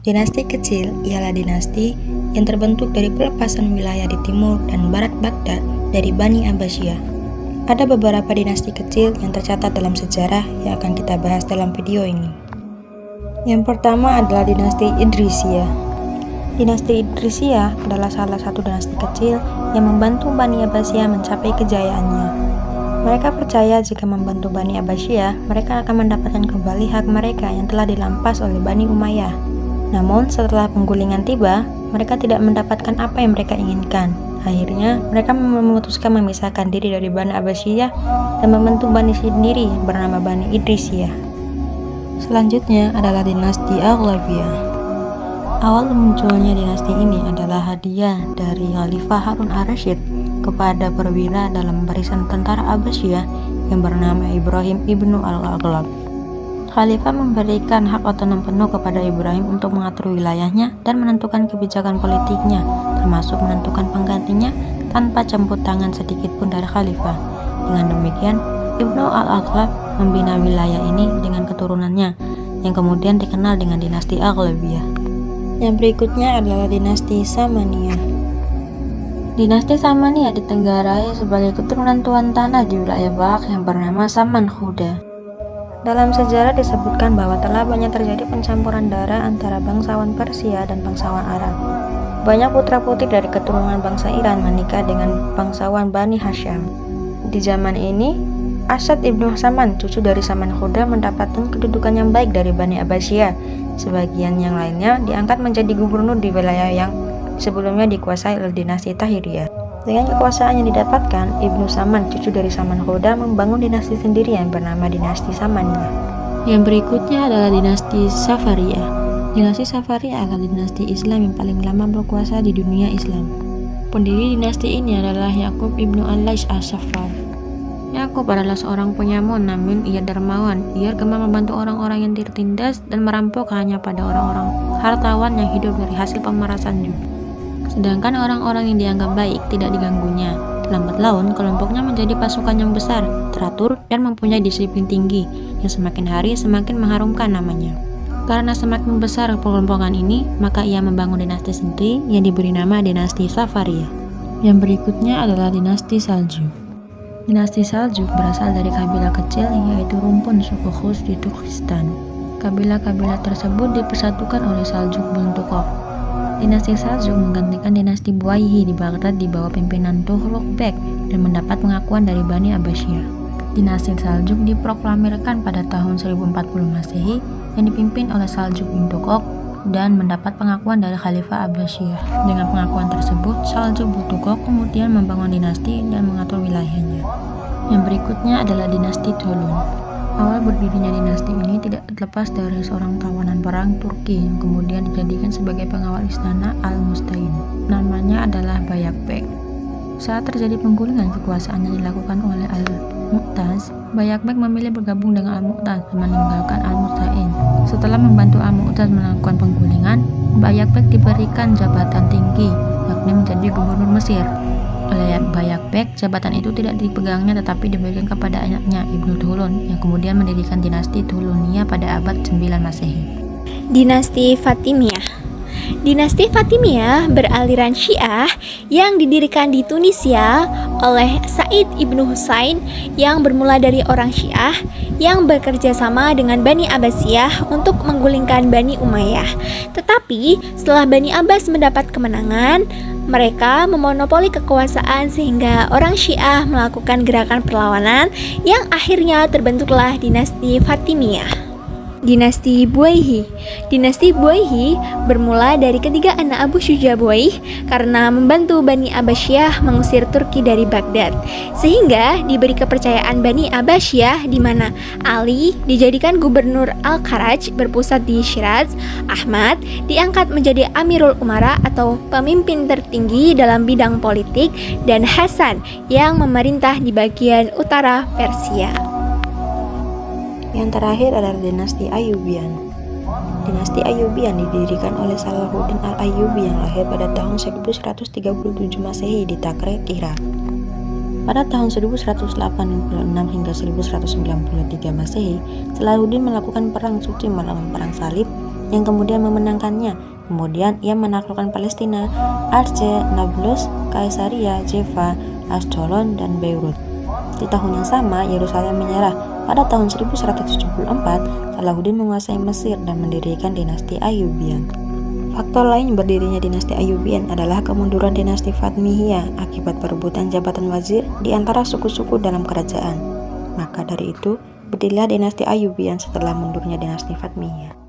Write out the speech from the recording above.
Dinasti kecil ialah dinasti yang terbentuk dari pelepasan wilayah di timur dan barat Baghdad dari Bani Abbasiyah. Ada beberapa dinasti kecil yang tercatat dalam sejarah yang akan kita bahas dalam video ini. Yang pertama adalah dinasti Idrisiyah. Dinasti Idrisiyah adalah salah satu dinasti kecil yang membantu Bani Abbasiyah mencapai kejayaannya. Mereka percaya jika membantu Bani Abbasiyah, mereka akan mendapatkan kembali hak mereka yang telah dirampas oleh Bani Umayyah. Namun, setelah penggulingan tiba, mereka tidak mendapatkan apa yang mereka inginkan. Akhirnya, mereka memutuskan memisahkan diri dari Bani Abbasiyah dan membentuk Bani sendiri yang bernama Bani Idrisiyah. Selanjutnya adalah dinasti Aghlabiyah. Awal munculnya dinasti ini adalah hadiah dari Khalifah Harun ar-Rasyid kepada perwira dalam barisan tentara Abbasiyah yang bernama Ibrahim ibnu al-Aghlab. Khalifah memberikan hak otonom penuh kepada Ibrahim untuk mengatur wilayahnya dan menentukan kebijakan politiknya, termasuk menentukan penggantinya tanpa campur tangan sedikit pun dari Khalifah. Dengan demikian, Ibnu al-Aghlab membina wilayah ini dengan keturunannya, yang kemudian dikenal dengan dinasti Aghlabiyah. Yang berikutnya adalah dinasti Samaniyah. Dinasti Samaniyah ditenggarai sebagai keturunan tuan tanah di wilayah Balkh yang bernama Saman Khuda. Dalam sejarah disebutkan bahwa telah banyak terjadi pencampuran darah antara bangsawan Persia dan bangsawan Arab. Banyak putra-putri dari keturunan bangsa Iran menikah dengan bangsawan Bani Hashim. Di zaman ini, Asad ibnu Saman, cucu dari Saman Khuda, mendapatkan kedudukan yang baik dari Bani Abbasiyah. Sebagian yang lainnya diangkat menjadi gubernur di wilayah yang sebelumnya dikuasai oleh dinasti Tahiriyah. Dengan kekuasaan yang didapatkan, Ibnu Saman, cucu dari Saman Khuda, membangun dinasti sendiri yang bernama dinasti Samaniyah. Yang berikutnya adalah dinasti Safariyah. Dinasti Safariyah adalah dinasti Islam yang paling lama berkuasa di dunia Islam. Pendiri dinasti ini adalah Yakub ibnu al-Lais as-Saffar. Yakub adalah seorang penyamun, namun ia dermawan. Ia gemar membantu orang-orang yang tertindas dan merampok hanya pada orang-orang hartawan yang hidup dari hasil pemerasan juga. Sedangkan orang-orang yang dianggap baik tidak diganggunya. Lambat laun, kelompoknya menjadi pasukan yang besar, teratur, dan mempunyai disiplin tinggi, yang semakin hari semakin mengharumkan namanya. Karena semakin besar kelompokan ini, maka ia membangun dinasti sendiri yang diberi nama dinasti Safariyah. Yang berikutnya adalah dinasti Saljuk. Dinasti Saljuk berasal dari kabilah kecil yaitu rumpun suku Khus di Turkistan. Kabilah-kabilah tersebut dipersatukan oleh Saljuk bin Tukhok. Dinasti Saljuk menggantikan dinasti Buwayhi di Baghdad di bawah pimpinan Tughraq Bek dan mendapat pengakuan dari Bani Abbasiyah. Dinasti Saljuk diproklamirkan pada tahun 1040 Masehi yang dipimpin oleh Saljuk bin Tukhok dan mendapat pengakuan dari Khalifah Abbasiyah. Dengan pengakuan tersebut, Saljuk bin Tukhok kemudian membangun dinasti dan mengatur wilayahnya. Yang berikutnya adalah dinasti Tulun. Awal berdirinya dinasti ini tidak terlepas dari seorang tawanan perang Turki yang kemudian dijadikan sebagai pengawal istana Al-Mustain. Namanya adalah Bayakbek. Saat terjadi penggulingan kekuasaan yang dilakukan oleh Al-Mu'taz, Bayakbek memilih bergabung dengan Al-Mu'taz dan meninggalkan Al-Mustain. Setelah membantu Al-Mu'taz melakukan penggulingan, Bayakbek diberikan jabatan tinggi, yakni menjadi gubernur Mesir. Oleh Bayakbek, jabatan itu tidak dipegangnya tetapi diberikan kepada anaknya Ibnu Tulun yang kemudian mendirikan dinasti Tuluniyah pada abad 9 Masehi. Dinasti Fatimiyah. Dinasti Fatimiyah beraliran Syiah yang didirikan di Tunisia oleh Said ibnu Husain yang bermula dari orang Syiah yang bekerja sama dengan Bani Abbasiyah untuk menggulingkan Bani Umayyah. Tetapi setelah Bani Abbas mendapat kemenangan, mereka memonopoli kekuasaan sehingga orang Syiah melakukan gerakan perlawanan yang akhirnya terbentuklah dinasti Fatimiyah. Dinasti Buwayhi. Dinasti Buwayhi bermula dari ketiga anak Abu Syuja Buwayh karena membantu Bani Abbasiyah mengusir Turki dari Baghdad, sehingga diberi kepercayaan Bani Abbasiyah di mana Ali dijadikan gubernur Al-Kharaj berpusat di Shiraz, Ahmad diangkat menjadi Amirul Umara atau pemimpin tertinggi dalam bidang politik, dan Hasan yang memerintah di bagian utara Persia. Yang terakhir adalah dinasti Ayyubiyan. Dinasti Ayyubiyan didirikan oleh Salahuddin al-Ayyubi yang lahir pada tahun 1137 Masehi di Takrek, Irak. Pada tahun 1186 hingga 1193 Masehi, Salahuddin melakukan perang suci melawan perang salib yang kemudian memenangkannya. Kemudian ia menaklukkan Palestina, Aceh, Nablus, Kaisaria, Java, Ascalon, dan Beirut. Di tahun yang sama, Yerusalem menyerah. Pada tahun 1174, Salahuddin menguasai Mesir dan mendirikan dinasti Ayyubian. Faktor lain berdirinya dinasti Ayyubian adalah kemunduran dinasti Fatimiyah akibat perebutan jabatan wazir di antara suku-suku dalam kerajaan. Maka dari itu, berdirilah dinasti Ayyubian setelah mundurnya dinasti Fatimiyah.